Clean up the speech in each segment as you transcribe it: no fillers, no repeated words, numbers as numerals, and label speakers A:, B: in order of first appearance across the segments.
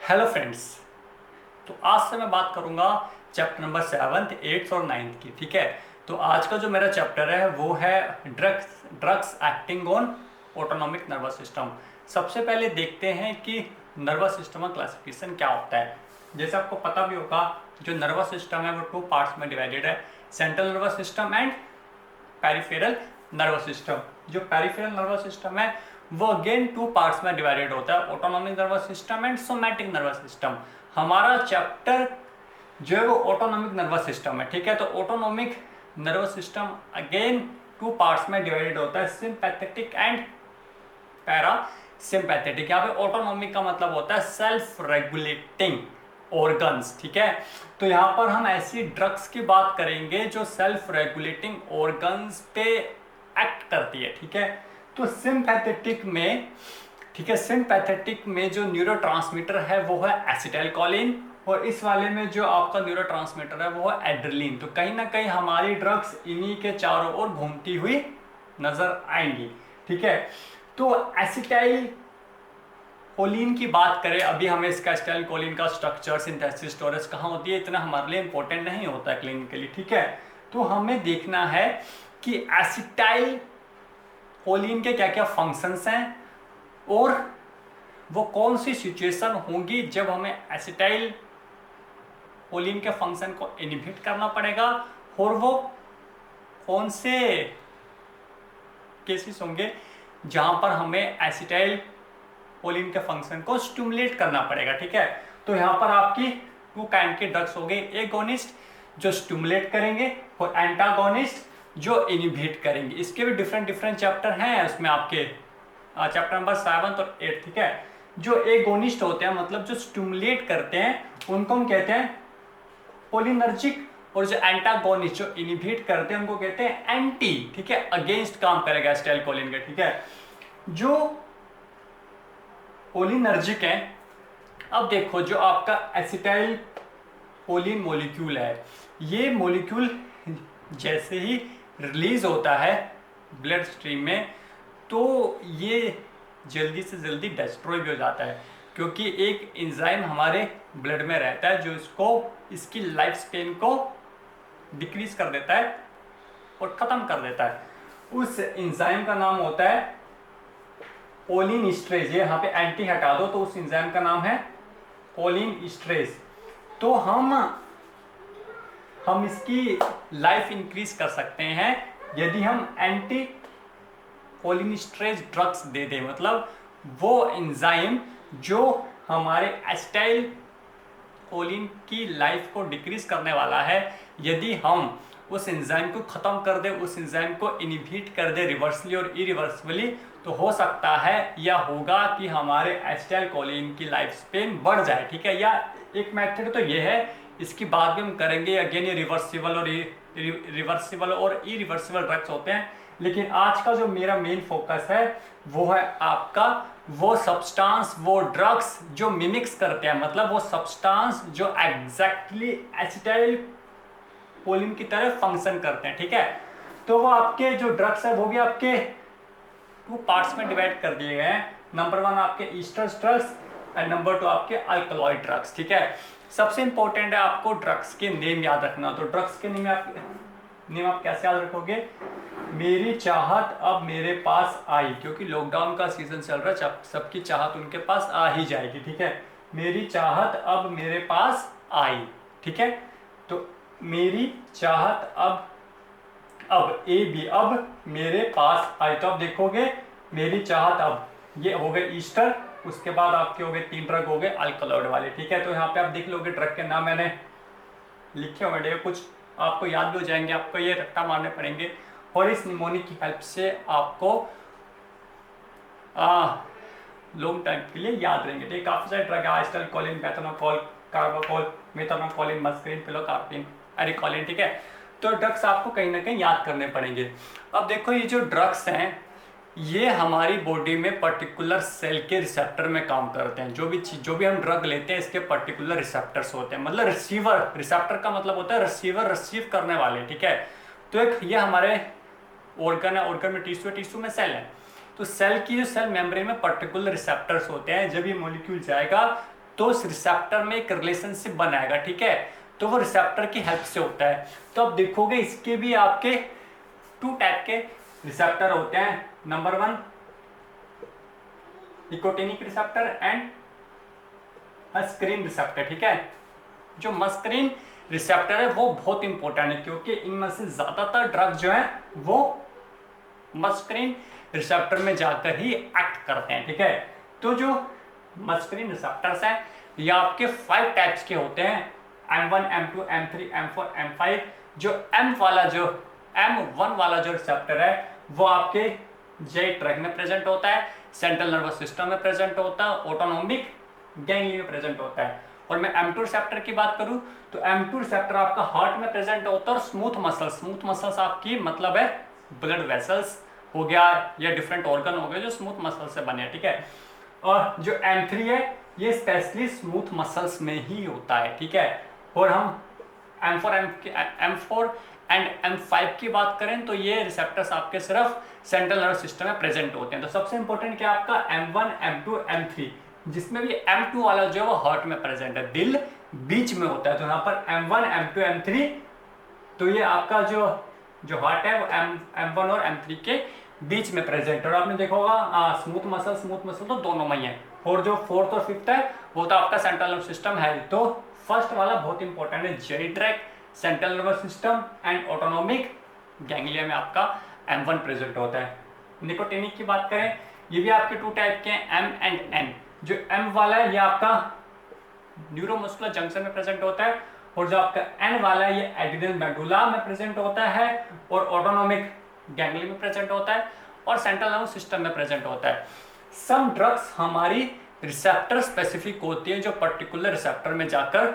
A: Hello friends. तो आज से मैं बात करूंगा चैप्टर नंबर 7th 8th और 9th की। ठीक है, तो आज का जो मेरा चैप्टर है वो है drugs acting on autonomic nervous system. सबसे पहले देखते हैं कि नर्वस सिस्टम का क्लासिफिकेशन क्या होता है। जैसे आपको पता भी होगा, जो नर्वस सिस्टम है वो 2 पार्ट्स में डिवाइडेड है, central nervous system and peripheral nervous system. जो पेरिफेरल नर्वस सिस्टम है वो अगेन 2 पार्ट्स में डिवाइडेड होता है, autonomic nervous system and somatic nervous system. हमारा चैप्टर जो है वो ऑटोनॉमिक नर्वस सिस्टम है। ठीक है, तो autonomic nervous system again 2 parts में डिवाइडेड होता है, सिंपैथेटिक एंड पैरासिम्पैथेटिक। यहाँ पे ऑटोनॉमिक का मतलब होता है सेल्फ रेगुलेटिंग ऑर्गन्स। ठीक है, तो यहाँ पर हम ऐसी ड्रग्स की बात करेंगे जो सेल्फ रेगुलेटिंग ऑर्गन्स पे एक्ट करती है। ठीक है, तो सिंपैथेटिक में, ठीक है, सिंपैथेटिक में जो न्यूरोट्रांसमीटर है वो है एसिटाइलकोलिन, और इस वाले में जो आपका न्यूरोट्रांसमीटर है वो है एड्रेनलिन। तो कहीं ना कहीं हमारी ड्रग्स इन्हीं के चारों ओर घूमती हुई नजर आएंगी। ठीक है, तो एसिटाइलकोलिन की बात करें, अभी हमें इसका एसिटाइलकोलिन का स्ट्रक्चर, सिंथेसिस, स्टोरेज कहाँ होती है, इतना हमारे लिए इंपॉर्टेंट नहीं होता है क्लिनिकली। ठीक है, तो हमें देखना है कि एसिटाइलकोलिन के क्या क्या फंक्शंस हैं और वो कौन सी सिचुएशन होंगी जब हमें एसिटाइलकोलिन के फंक्शन को इनहिबिट करना पड़ेगा, और वो कौन से केसेस होंगे जहां पर हमें एसिटाइलकोलिन के फंक्शन को स्टिमुलेट करना पड़ेगा। ठीक है, तो यहां पर आपकी 2 काइंड के ड्रग्स हो गए, एगोनिस्ट जो स्टिमुलेट करेंगे और एंटागोनिस्ट जो इनहिबिट करेंगे। इसके भी डिफरेंट चैप्टर हैं उसमें आपके, चैप्टर नंबर 7 और 8। ठीक है, जो एगोनिस्ट होते हैं मतलब जो स्टिमुलेट करते हैं उनको हम कहते हैं कोलिनर्जिक, और जो एंटागोनिस्ट जो इनहिबिट करते हैं उनको कहते हैं एंटी। ठीक है, अगेंस्ट काम करेगा एसिटाइलकोलिन के। ठीक है, जो कोलिनर्जिक है, अब देखो जो आपका एसिटाइलकोलिन मॉलिक्यूल है, ये मॉलिक्यूल जैसे ही रिलीज होता है ब्लड स्ट्रीम में तो ये जल्दी से जल्दी डिस्ट्रॉय भी हो जाता है, क्योंकि एक एंजाइम हमारे ब्लड में रहता है जो इसकी लाइफ स्पेन को डिक्रीज कर देता है और ख़त्म कर देता है। उस एंजाइम का नाम होता है कोलिन स्ट्रेज। ये यहाँ पे एंटी हटा दो तो उस एंजाइम का नाम है कोलिन स्ट्रेज। तो हम इसकी लाइफ इंक्रीज कर सकते हैं यदि हम एंटी कोलिनस्ट्रेज ड्रग्स दे दें, मतलब वो एंजाइम जो हमारे एसिटाइलकोलिन की लाइफ को डिक्रीज करने वाला है, यदि हम उस एंजाइम को ख़त्म कर दे, उस एंजाइम को इनहिबिट कर दे रिवर्सली और इरिवर्सिबली, तो हो सकता है या होगा कि हमारे एसिटाइलकोलिन की लाइफ स्पेन बढ़ जाए। ठीक है, या एक मेथड तो ये है, इसकी बात भी हम करेंगे। अगेन ये रिवर्सिबल और इरिवर्सिबल ड्रग्स होते हैं, लेकिन आज का जो मेरा मेन फोकस है वो है आपका वो सब्सटेंस, वो ड्रग्स जो मिमिक्स करते हैं, मतलब वो सब्सटेंस जो एग्जैक्टली एसिटाइलकोलिन की तरह फंक्शन करते हैं। ठीक है, तो वो आपके जो ड्रग्स है वो भी आपके 2 पार्ट्स में डिवाइड कर दिए गए हैं। नंबर 1 आपके ईस्टर ड्रग्स एंड नंबर 2 आपके अल्कलॉइड ड्रग्स। ठीक है, सबसे इंपॉर्टेंट है आपको ड्रग्स के नेम याद रखना। तो ड्रग्स के नेम आप कैसे याद रखोगे? मेरी चाहत अब मेरे पास आई, क्योंकि लॉकडाउन का सीजन चल रहा है, सबकी चाहत उनके पास आ ही जाएगी। ठीक है, मेरी चाहत अब मेरे पास आई। ठीक है, तो मेरी चाहत अब ए बी अब मेरे पास आई। तो अब देखोगे मेरी चाहत अब, ये हो गए ईस्टर, उसके बाद आपके हो गए 3 ड्रग हो गए अल्कलॉइड वाले। ठीक है, तो यहाँ पे आप देख लोगे ड्रग के नाम मैंने लिखे हुए हैं, कुछ आपको याद भी हो जाएंगे, आपको ये रट्टा मारने पड़ेंगे और इस निमोनिक की हेल्प से आपको लॉन्ग टाइम के लिए याद रहेंगे। ठीक, काफी सारे ड्रग है, एसिटाइलकोलिन, मेथनोकोल, कार्बाकोल, मेथनोकोलिन, मस्करीन, पिलोकार्पिन, एरिकोलिन। ठीक है, तो ड्रग्स आपको कहीं ना कहीं याद करने पड़ेंगे। अब देखो ये जो ड्रग्स हैं ये हमारी बॉडी में पर्टिकुलर सेल के रिसेप्टर में काम करते हैं। जो भी हम ड्रग लेते हैं इसके पर्टिकुलर रिसेप्टर्स होते हैं, मतलब रिसीवर, रिसेप्टर का मतलब होता है रिसीवर, रिसीव करने वाले। ठीक है, तो एक ये हमारे ऑर्गन है, ऑर्गन में टिश्यू है, टिश्यू में सेल है, तो सेल की जो सेल मेम्ब्रेन में पर्टिकुलर रिसेप्टर्स होते हैं। जब ये मॉलिक्यूल जाएगा तो उस रिसेप्टर में एक रिलेशनशिप बनाएगा, ठीक है, तो वो रिसेप्टर की हेल्प से होता है। तो अब देखोगे इसके भी आपके 2 टाइप के रिसेप्टर होते हैं, number 1 nicotinic receptor and Mascarene receptor, ठीक है। जो मस्करीन रिसेप्टर है वो बहुत इंपॉर्टेंट है, क्योंकि इनमें से ज्यादातर ड्रग जो है वो मस्करीन रिसेप्टर में जाकर ही एक्ट करते हैं, ठीक है। तो जो मस्करीन रिसेप्टर्स हैं ये आपके 5 टाइप्स के होते हैं, M1, M2, M3, M4, M5। जो M1 वाला जो रिसेप्टर है वो आपके जे ट्रैक में प्रेजेंट होता है, सेंट्रल नर्वस सिस्टम में प्रेजेंट होता है, ऑटोनोमिक गैंग्लिया में प्रेजेंट होता है। और मैं M2 रिसेप्टर की बात करूं तो M2 रिसेप्टर आपका हार्ट में प्रेजेंट होता है, और स्मूथ मसल्स आपकी मतलब है ब्लड वेसल्स हो गया या डिफरेंट ऑर्गन हो गए जो स्मूथ मसल से बने, ठीक है। और जो M3 है ये स्पेशली स्मूथ मसल्स में ही होता है, ठीक है। और हम M4 एंड M5 की बात करें तो ये रिसेप्टर्स आपके सिर्फ सेंट्रल नर्वस सिस्टम में प्रेजेंट होते हैं। तो सबसे इंपॉर्टेंट क्या आपका M1, M2, M3, जिसमें भी M2 वाला जो है वो हार्ट में प्रेजेंट है, दिल बीच में होता है। तो यहाँ पर M1, M2, M3, तो ये आपका जो हार्ट है वो M1 और M3 के बीच में प्रेजेंट है। और आपने देखा होगा स्मूथ मसल तो दोनों में ही है, और जो 4th और 5th है वो तो आपका सेंट्रल नर्वस सिस्टम है। तो फर्स्ट वाला बहुत इंपॉर्टेंट है, Jerry track, central nervous system and autonomic ganglia में आपका M1 प्रेजेंट होता है। निकोटिनिक की बात करें ये भी आपके 2 टाइप के हैं, M एंड N। जो M वाला है ये आपका न्यूरोमस्कुलर जंक्शन में प्रेजेंट होता है, और जो आपका N वाला है ये एड्रिनल मेडुला में प्रेजेंट होता है, और ऑटोनोमिक गैंग्लिया में प्रेजेंट होता है, और सेंट्रल नर्वस सिस्टम में प्रेजेंट होता है। सम ड्रग्स हमारी रिसेप्टर स्पेसिफिक होती है जो पर्टिकुलर रिसेप्टर में जाकर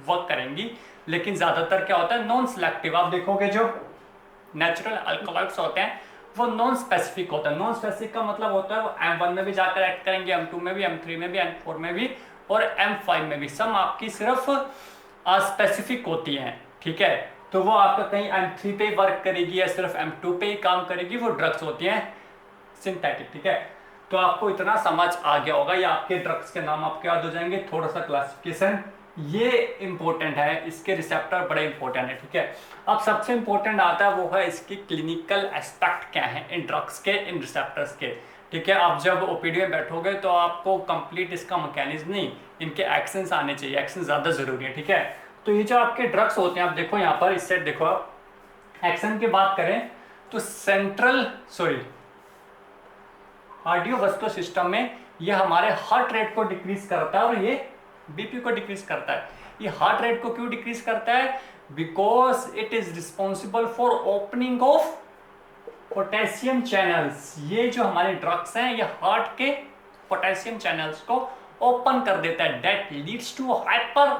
A: वर्क करेंगी, लेकिन ज्यादातर क्या होता है नॉन सिलेक्टिव। आप देखोगे जो नेचुरल अल्कोहॉलिक्स होते हैं वो नॉन स्पेसिफिक होता है। नॉन स्पेसिफिक का मतलब होता है वो M1 में भी जाकर एक्ट करेंगे, M2 में भी, M3 में भी, M4 में भी और M5 में भी। सम आपकी सिर्फ स्पेसिफिक होती हैं, ठीक है। तो वो आपका कहीं M3 पे वर्क करेगी या सिर्फ M2 पे ही काम करेगी, वो ड्रग्स होती हैं सिंथेटिक, ठीक है। तो आपको इतना समझ आ गया होगा, या आपके ड्रग्स के नाम आपके याद हो जाएंगे। थोड़ा सा क्लासिफिकेशन ये इंपॉर्टेंट है, इसके रिसेप्टर बड़े इंपॉर्टेंट है, ठीक है। अब सबसे इंपॉर्टेंट आता है वो है इसकी क्लिनिकल एस्पेक्ट क्या है इन ड्रग्स के, इन रिसेप्टर्स के, ठीक है। आप जब ओपीडी में बैठोगे तो आपको कंप्लीट इसका मैकेनिज्म नहीं, इनके एक्शंस आने चाहिए, एक्शन ज़्यादा जरूरी है, ठीक है। तो ये जो आपके ड्रग्स होते हैं, आप देखो यहाँ पर इस साइड देखो, आप एक्शन की बात करें तो कार्डियोवास्कुलर सिस्टम में ये हमारे हार्ट रेट को डिक्रीज करता है और ये बीपी को डिक्रीज करता है। ये हार्ट रेट को क्यों डिक्रीज करता है? Because it is responsible for opening of potassium channels. ये जो हमारे ड्रग्स हैं ये हार्ट के पोटेशियम चैनल्स को ओपन कर देता है। That leads to hyper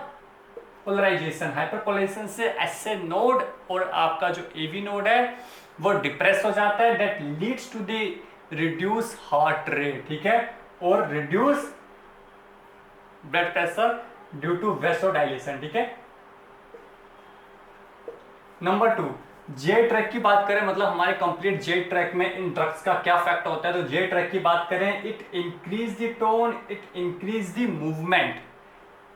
A: polarisation. Hyperpolarisation से एसए नोड और आपका जो एवी नोड है वो डिप्रेस हो जाता है। That leads to the reduce heart rate, ठीक है, और reduce blood pressure due to vasodilation, ठीक है। नंबर 2, जे ट्रैक की बात करें, मतलब हमारे कंप्लीट जे ट्रैक में इन ड्रग्स का क्या फैक्ट होता है। तो जे ट्रैक की बात करें, it increase the tone, it increase the movement.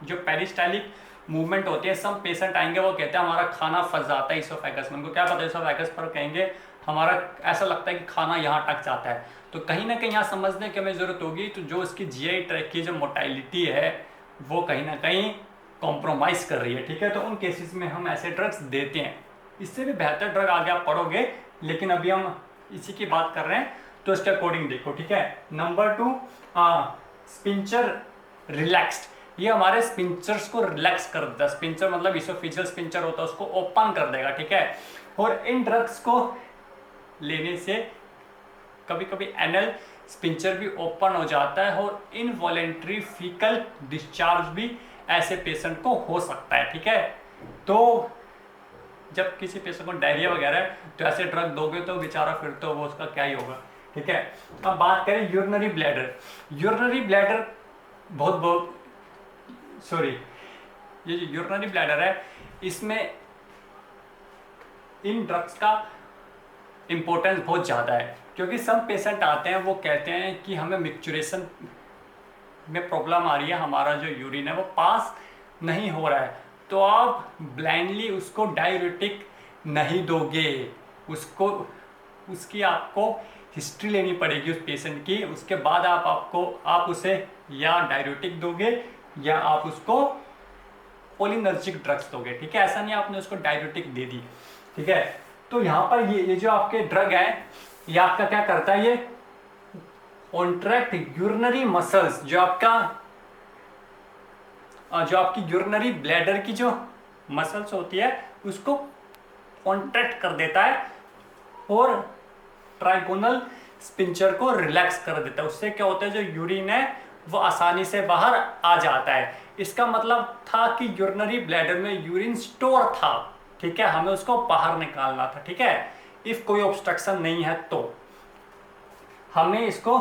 A: जो पेरिस्टालिक मूवमेंट होती है, सब पेशेंट आएंगे वो कहते हैं हमारा खाना फंस जाता है इसोफेगस में। उनको क्या पता है इसोफेगस पर कहेंगे हमारा ऐसा लगता है कि खाना यहाँ अटक जाता है। तो कहीं ना कहीं यहाँ समझने की हमें जरूरत होगी। तो जो इसकी जीआई ट्रैक की जो मोटाइलिटी है वो कहीं ना कहीं कॉम्प्रोमाइज कर रही है, ठीक है। तो उन केसेस में हम ऐसे ड्रग्स देते हैं। इससे भी बेहतर ड्रग आगे आप पढ़ोगे, लेकिन अभी हम इसी की बात कर रहे हैं तो इसके अकॉर्डिंग देखो, ठीक है। Number 2, sphincter relaxed. ये हमारे स्पिंचर्स को रिलैक्स कर देता है। स्पिंचर मतलब इसोफेजियल स्पिंचर होता है, उसको ओपन कर देगा, ठीक है। और इन ड्रग्स को लेने से कभी कभी एनल स्पिंचर भी ओपन हो जाता है और इनवॉलेंट्री फीकल डिस्चार्ज भी ऐसे पेशेंट को हो सकता है, ठीक है। तो जब किसी पेशेंट को डायरिया वगैरह है तो ऐसे ड्रग दोगे तो बेचारा फिर तो वो उसका क्या ही होगा, ठीक है। अब बात करें यूरिनरी ब्लैडर। यूरिनरी ब्लैडर ये जो यूरिनरी ब्लैडर है इसमें इन ड्रग्स का इंपॉर्टेंस बहुत ज़्यादा है, क्योंकि सब पेशेंट आते हैं वो कहते हैं कि हमें मिक्चुरेशन में प्रॉब्लम आ रही है, हमारा जो यूरिन है वो पास नहीं हो रहा है, तो आप ब्लाइंडली उसको डायूरेटिक नहीं दोगे, उसको उसकी आपको हिस्ट्री लेनी पड़ेगी उस पेशेंट की, उसके बाद आप उसे या डायूरेटिक दोगे या आप उसको कोलिनर्जिक ड्रग्स दोगे, ठीक है। ऐसा नहीं आपने उसको डायूरेटिक दे दी, ठीक है। तो यहाँ पर ये जो आपके ड्रग है ये आपका क्या करता है, ये कॉन्ट्रैक्ट यूरिनरी मसल्स, जो आपकी यूरिनरी ब्लैडर की जो मसल्स होती है उसको कॉन्ट्रैक्ट कर देता है और ट्राइगोनल स्पिंचर को रिलैक्स कर देता है। उससे क्या होता है, जो यूरिन है वो आसानी से बाहर आ जाता है। इसका मतलब था कि यूरिनरी ब्लैडर में यूरिन स्टोर था, ठीक है, हमें उसको बाहर निकालना था, ठीक है। इफ कोई ऑब्स्ट्रक्शन नहीं है तो हमें इसको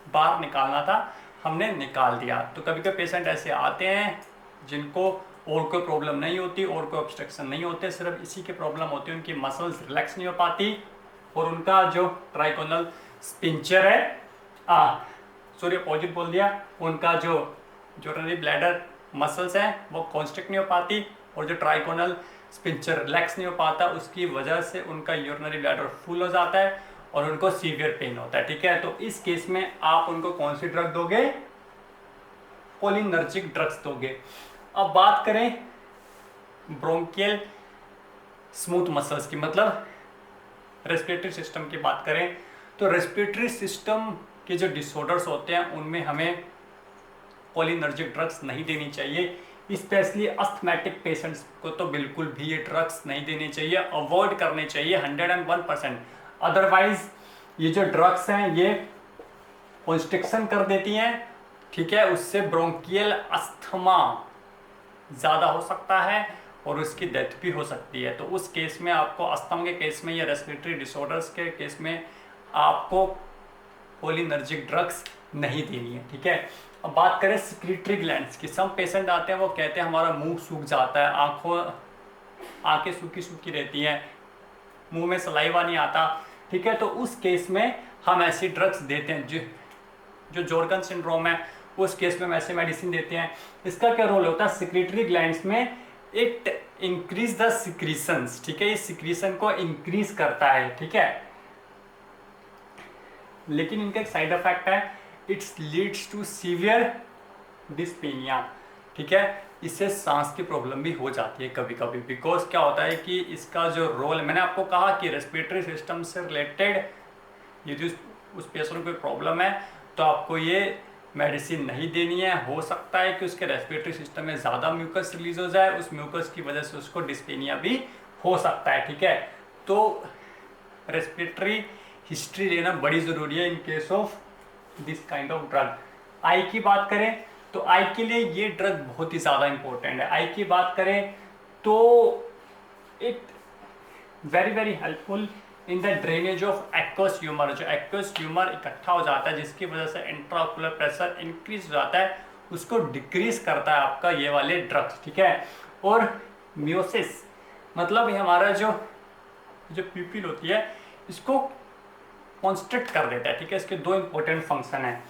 A: बाहर निकालना था, हमने निकाल दिया। तो कभी कभी पेशेंट ऐसे आते हैं जिनको और कोई प्रॉब्लम नहीं होती और कोई ऑब्स्ट्रक्शन नहीं होते, सिर्फ इसी की प्रॉब्लम होती है, उनकी मसल्स रिलैक्स नहीं हो पाती और उनका जो ट्राइकोनल स्पिंचर है सॉरी अपोजिट बोल दिया, उनका जो यूरिनरी ब्लैडर मसल्स हैं वो कॉन्स्ट्रिक्ट नहीं हो पाती और जो ट्राइकोनल स्पिंचर रिलैक्स नहीं हो पाता, उसकी वजह से उनका यूरिनरी ब्लैडर फुल हो जाता है और उनको सीवियर पेन होता है, ठीक है। तो इस केस में आप उनको कौन सी ड्रग दोगे, कोलिनर्जिक ड्रग्स दोगे। अब बात करें ब्रोंकियल स्मूथ मसल्स की, मतलब रेस्पिरेटरी सिस्टम की बात करें, तो रेस्पिरेटरी सिस्टम के जो डिसऑर्डर्स होते हैं उनमें हमें कोलिनर्जिक ड्रग्स नहीं देनी चाहिए। स्पेशली अस्थमैटिक पेशेंट्स को तो बिल्कुल भी ये ड्रग्स नहीं देनी चाहिए, अवॉइड करने चाहिए 101%। अदरवाइज ये जो ड्रग्स हैं ये कॉन्स्ट्रिक्शन कर देती हैं, ठीक है, उससे ब्रोंकियल अस्थमा ज़्यादा हो सकता है और उसकी डेथ भी हो सकती है। तो उस केस में आपको अस्थमा के केस में या रेस्पिरेटरी डिसऑर्डर्स के केस में आपको कोलिनर्जिक ड्रग्स नहीं देनी है, ठीक है। अब बात करें सिक्रीटरी ग्लैंड्स की, सम पेशेंट आते हैं वो कहते हैं हमारा मुंह सूख जाता है, आंखें सूखी सूखी रहती हैं, मुंह में सलाइवा नहीं आता, ठीक है। तो उस केस में हम ऐसी ड्रग्स देते हैं, जो जॉर्गन सिंड्रोम है उस केस में हम ऐसे मेडिसिन देते हैं। इसका क्या रोल होता है, सिक्रीटरी ग्लैंड्स में इट इंक्रीज द सिक्रीशंस, ठीक है, ये सिक्रीशन को इंक्रीज करता है, ठीक है। लेकिन इनका एक साइड इफेक्ट है, it's leads to severe dyspnoea, ठीक है, इससे सांस की प्रॉब्लम भी हो जाती है कभी कभी। बिकॉज क्या होता है कि इसका जो रोल, मैंने आपको कहा कि रेस्पिरेटरी सिस्टम से रिलेटेड यदि उस पेशेंट को प्रॉब्लम है तो आपको ये मेडिसिन नहीं देनी है। हो सकता है कि उसके रेस्पिरेटरी सिस्टम में ज़्यादा म्यूकस रिलीज हो जाए, उस म्यूकस की वजह से उसको डिस्पेनिया भी हो सकता है, ठीक है। तो रेस्पिरेटरी हिस्ट्री लेना बड़ी ज़रूरी है in case of this kind of drug. आई की बात करें तो आई के लिए ये ड्रग बहुत ही ज़्यादा इंपॉर्टेंट है। आई की बात करें तो it very very helpful in the drainage of aqueous humour, जो एक्वस ह्यूमर इकट्ठा हो जाता है जिसकी वजह से इंट्राओकुलर प्रेशर इंक्रीज हो जाता है, उसको डिक्रीज करता है आपका ये वाले ड्रग्स, ठीक है। और मियोसिस मतलब ये हमारा जो प्यूपिल होती है इसको कॉन्स्ट्रिक्ट कर देता है, ठीक है। इसके दो इंपॉर्टेंट फंक्शन है।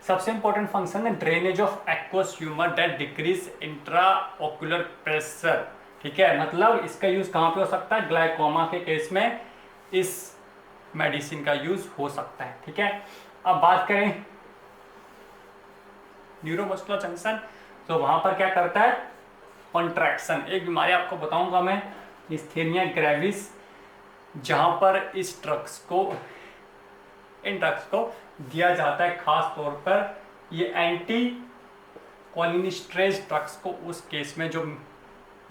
A: सबसे इंपॉर्टेंट फंक्शन है drainage of aqueous humour that decrease intraocular pressure, ठीक है। मतलब इसका यूज कहाँ पे हो सकता है, ग्लाइकोमा के केस में इस मेडिसिन का यूज हो सकता है, ठीक है। अब बात करें न्यूरोमस्कुलर जंक्शन, तो वहां पर क्या करता है, कॉन्ट्रैक्शन। एक बीमारी आपको बताऊंगा मैं, मिस्थेनिया ग्रेविस, जहां पर इन ड्रग्स को दिया जाता है। खास तौर पर ये एंटी कोलिनिस्ट्रेज ड्रग्स को उस केस में जो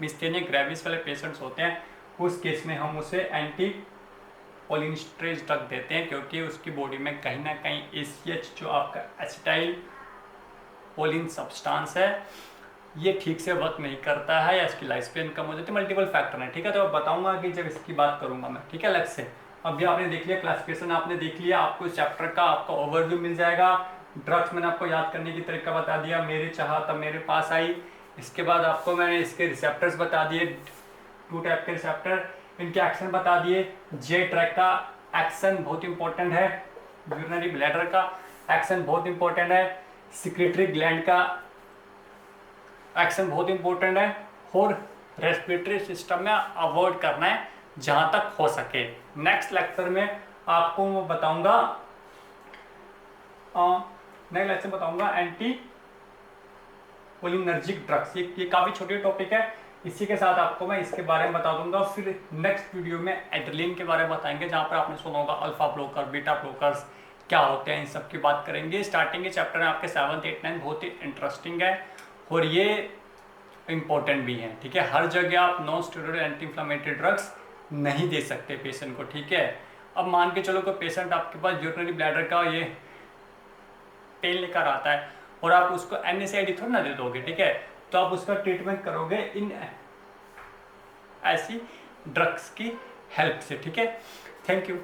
A: मिस्थेनिया ग्रेविस वाले पेशेंट्स होते हैं उस केस में हम उसे एंटी कोलिनिस्ट्रेज ड्रग देते हैं, क्योंकि उसकी बॉडी में कहीं ना कहीं ACH जो आपका एसिटाइल कोलिन सब्सटेंस है ये ठीक से वर्क नहीं करता है या इसकी लाइफ स्पेन कम हो जाती है, मल्टीपल फैक्टर है, ठीक है। तो अब बताऊंगा कि जब इसकी बात करूंगा मैं, ठीक है, अलग से। अभी आपने देख लिया क्लासिफिकेशन, आपने देख लिया, आपको इस चैप्टर का आपका ओवरव्यू मिल जाएगा। ड्रग्स मैंने आपको याद करने की तरीका बता दिया, मेरे चाहा तब मेरे पास आई। इसके बाद आपको मैंने इसके रिसेप्टर्स बता दिए, 2 टाइप के रिसेप्टर, इनके एक्शन बता दिए। जे ट्रैक का एक्शन बहुत इंपॉर्टेंट है, यूरिनरी ब्लैडर का एक्शन बहुत इंपॉर्टेंट है, सिक्रेटरी ग्लैंड का एक्शन बहुत इंपॉर्टेंट है, और रेस्पिरेटरी सिस्टम में अवॉइड करना है जहाँ तक हो सके। नेक्स्ट लेक्चर में आपको मैं बताऊंगा नेक्स्ट लेक्चर बताऊंगा एंटी कोलिनर्जिक ड्रग्स। ये काफ़ी छोटी टॉपिक है, इसी के साथ आपको मैं इसके बारे में बता दूंगा। फिर नेक्स्ट वीडियो में एड्रेनलिन के बारे में बताएंगे, जहाँ पर आपने सुना होगा अल्फा ब्लॉकर, बीटा ब्लॉकर्स क्या होते हैं, इन सब की बात करेंगे। स्टार्टिंग के चैप्टर में आपके 7, 8, 9 बहुत ही इंटरेस्टिंग है और ये इम्पोर्टेंट भी है, ठीक है। हर जगह आप non steroidal anti inflammatory drugs नहीं दे सकते पेशेंट को, ठीक है। अब मान के चलो कोई पेशेंट आपके पास यूरिनरी ब्लैडर का ये पेन लेकर आता है और आप उसको NSAID थोड़ी ना दे दोगे, ठीक है। तो आप उसका ट्रीटमेंट करोगे इन ऐसी ड्रग्स की हेल्प से, ठीक है। Thank you.